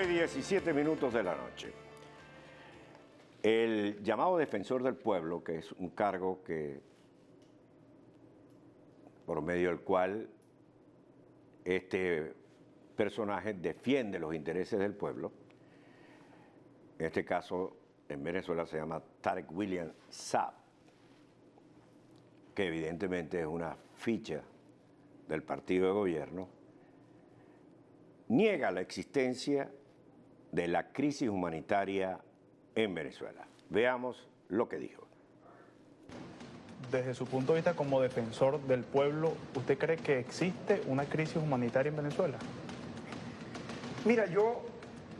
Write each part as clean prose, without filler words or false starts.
9:17 de la noche. El llamado defensor del pueblo, que es un cargo por medio del cual este personaje defiende los intereses del pueblo, en este caso en Venezuela se llama Tarek William Saab, que evidentemente es una ficha del partido de gobierno, niega la existencia de la crisis humanitaria en Venezuela. Veamos lo que dijo. Desde su punto de vista como defensor del pueblo, ¿usted cree que existe una crisis humanitaria en Venezuela? Mira, yo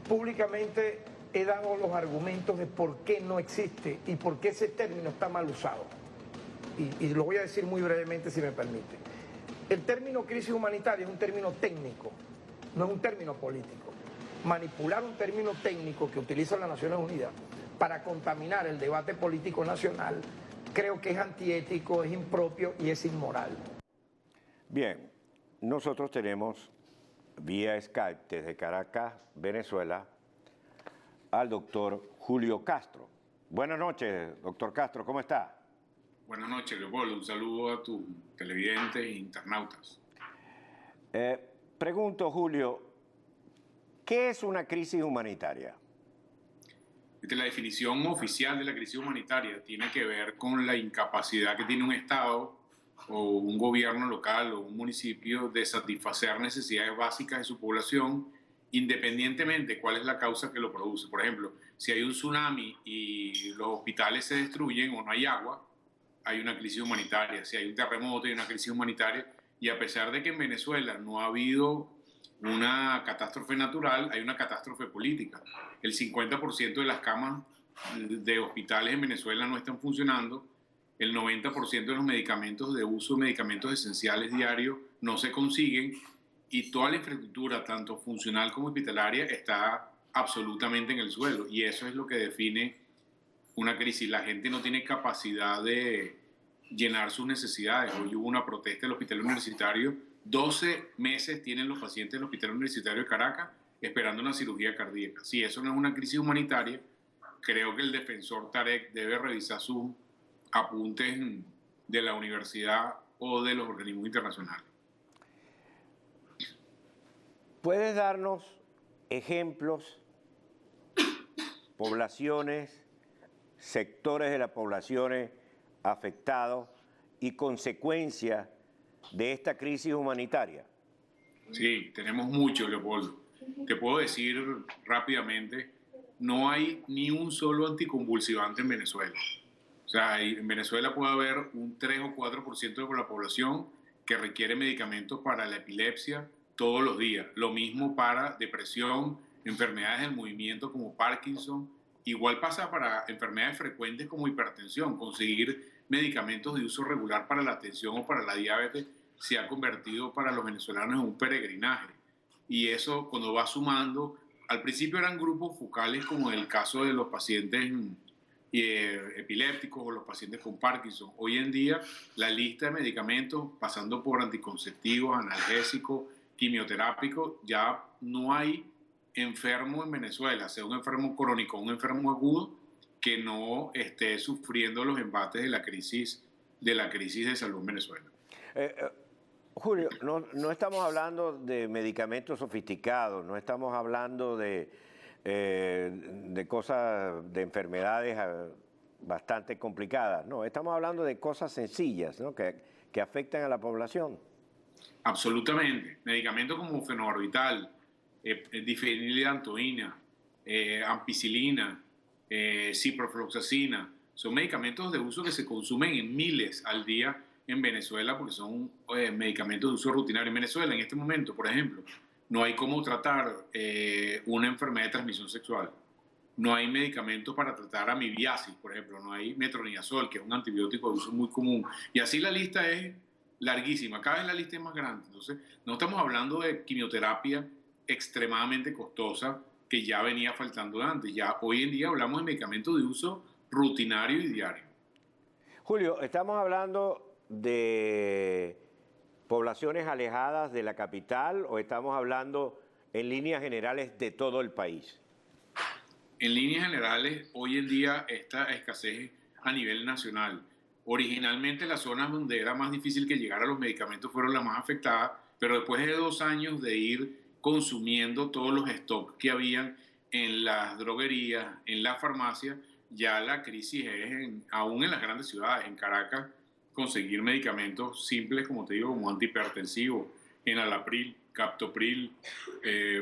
públicamente he dado los argumentos de por qué no existe y por qué ese término está mal usado. Y lo voy a decir muy brevemente, si me permite. El término crisis humanitaria es un término técnico, no es un término político. Manipular un término técnico que utiliza las Naciones Unidas para contaminar el debate político nacional, creo que es antiético, es impropio y es inmoral. Bien, nosotros tenemos vía Skype desde Caracas, Venezuela, al doctor Julio Castro. Buenas noches, doctor Castro, ¿cómo está? Buenas noches, Leopoldo. Un saludo a tus televidentes e internautas. Pregunto, Julio, ¿qué es una crisis humanitaria? La definición oficial de la crisis humanitaria tiene que ver con la incapacidad que tiene un Estado o un gobierno local o un municipio de satisfacer necesidades básicas de su población, independientemente de cuál es la causa que lo produce. Por ejemplo, si hay un tsunami y los hospitales se destruyen o no hay agua, hay una crisis humanitaria. Si hay un terremoto, hay una crisis humanitaria. Y a pesar de que en Venezuela no ha habido una catástrofe natural, hay una catástrofe política. El 50% de las camas de hospitales en Venezuela no están funcionando. El 90% de los medicamentos de uso, medicamentos esenciales diarios, no se consiguen. Y toda la infraestructura, tanto funcional como hospitalaria, está absolutamente en el suelo. Y eso es lo que define una crisis. La gente no tiene capacidad de llenar sus necesidades. Hoy hubo una protesta del hospital universitario. 12 meses tienen los pacientes del hospital universitario de Caracas esperando una cirugía cardíaca. Si eso no es una crisis humanitaria, creo que el defensor Tarek debe revisar sus apuntes de la universidad o de los organismos internacionales. ¿Puedes darnos ejemplos, poblaciones, sectores de la población afectados y consecuencias de esta crisis humanitaria? Sí, tenemos mucho, Leopoldo. Te puedo decir rápidamente, no hay ni un solo anticonvulsivante en Venezuela. O sea, en Venezuela puede haber un 3 o 4% de la población que requiere medicamentos para la epilepsia todos los días. Lo mismo para depresión, enfermedades del movimiento como Parkinson. Igual pasa para enfermedades frecuentes como hipertensión. Conseguir medicamentos de uso regular para la atención o para la diabetes se ha convertido para los venezolanos en un peregrinaje. Y eso, cuando va sumando, al principio eran grupos focales como en el caso de los pacientes epilépticos o los pacientes con Parkinson. Hoy en día la lista de medicamentos, pasando por anticonceptivos, analgésicos, quimioterápicos, ya no hay enfermo en Venezuela, sea un enfermo crónico o un enfermo agudo, que no esté sufriendo los embates de la crisis de salud en Venezuela. Julio, no estamos hablando de medicamentos sofisticados, no estamos hablando de cosas, de enfermedades bastante complicadas, no, estamos hablando de cosas sencillas, ¿no? que afectan a la población. Absolutamente. Medicamentos como fenobarbital, difenilamina, ampicilina, ciprofloxacina, son medicamentos de uso que se consumen en miles al día en Venezuela porque son medicamentos de uso rutinario. En Venezuela, en este momento, por ejemplo, no hay cómo tratar una enfermedad de transmisión sexual. No hay medicamentos para tratar amibiasis, por ejemplo. No hay metronidazol, que es un antibiótico de uso muy común. Y así la lista es larguísima. Cada vez la lista es más grande. Entonces, no estamos hablando de quimioterapia extremadamente costosa que ya venía faltando antes. Ya hoy en día hablamos de medicamentos de uso rutinario y diario. Julio, estamos hablando de poblaciones alejadas de la capital o estamos hablando en líneas generales de todo el país? En líneas generales, hoy en día esta escasez a nivel nacional. Originalmente las zonas donde era más difícil que llegara los medicamentos fueron las más afectadas, pero después de 2 años de ir consumiendo todos los stocks que habían en las droguerías, en la farmacia, ya la crisis es aún en las grandes ciudades. En Caracas, conseguir medicamentos simples, como te digo, como antihipertensivos, enalapril, captopril,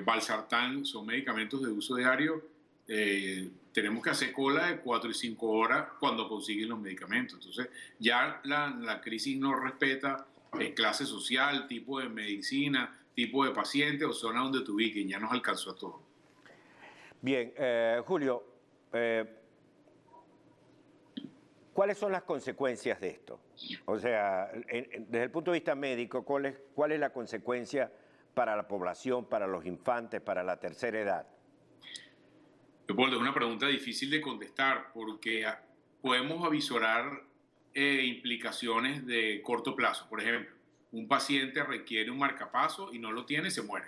valsartán, son medicamentos de uso diario. Tenemos que hacer cola de 4 y 5 horas cuando consiguen los medicamentos. Entonces, ya la crisis no respeta clase social, tipo de medicina, tipo de paciente o zona donde te ubiquen. Ya nos alcanzó a todos. Bien, Julio, ¿cuáles son las consecuencias de esto? O sea, desde el punto de vista médico, ¿cuál es la consecuencia para la población, para los infantes, para la tercera edad? Leopoldo, es una pregunta difícil de contestar porque podemos avisorar implicaciones de corto plazo. Por ejemplo, un paciente requiere un marcapaso y no lo tiene, se muere.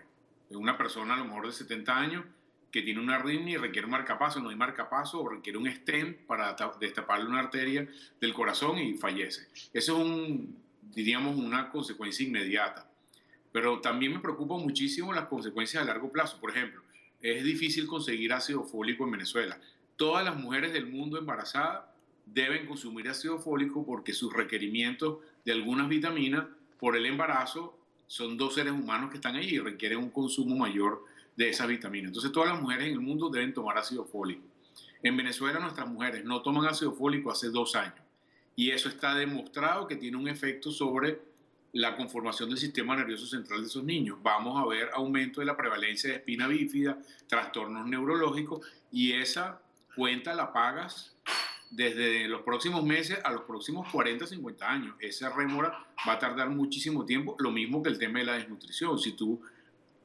Una persona a lo mejor de 70 años que tiene una arritmia y requiere un marcapaso, no hay marcapaso, o requiere un stent para destaparle una arteria del corazón y fallece. Eso es diríamos, una consecuencia inmediata. Pero también me preocupan muchísimo las consecuencias a largo plazo. Por ejemplo, es difícil conseguir ácido fólico en Venezuela. Todas las mujeres del mundo embarazadas deben consumir ácido fólico porque sus requerimientos de algunas vitaminas por el embarazo son 2 seres humanos que están ahí y requieren un consumo mayor de esas vitaminas. Entonces todas las mujeres en el mundo deben tomar ácido fólico. En Venezuela nuestras mujeres no toman ácido fólico hace 2 años y eso está demostrado que tiene un efecto sobre la conformación del sistema nervioso central de esos niños. Vamos a ver aumento de la prevalencia de espina bífida, trastornos neurológicos, y esa cuenta la pagas desde los próximos meses a los próximos 40, 50 años. Esa rémora va a tardar muchísimo tiempo, lo mismo que el tema de la desnutrición. Si tú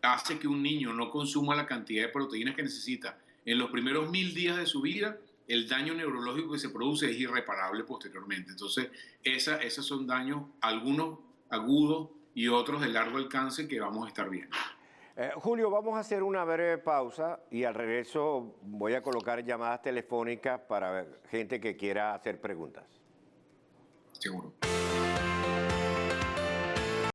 haces que un niño no consuma la cantidad de proteínas que necesita en los primeros 1000 días de su vida, el daño neurológico que se produce es irreparable posteriormente. Entonces, esos son daños, algunos agudos y otros de largo alcance que vamos a estar viendo. Julio, vamos a hacer una breve pausa y al regreso voy a colocar llamadas telefónicas para gente que quiera hacer preguntas. Seguro.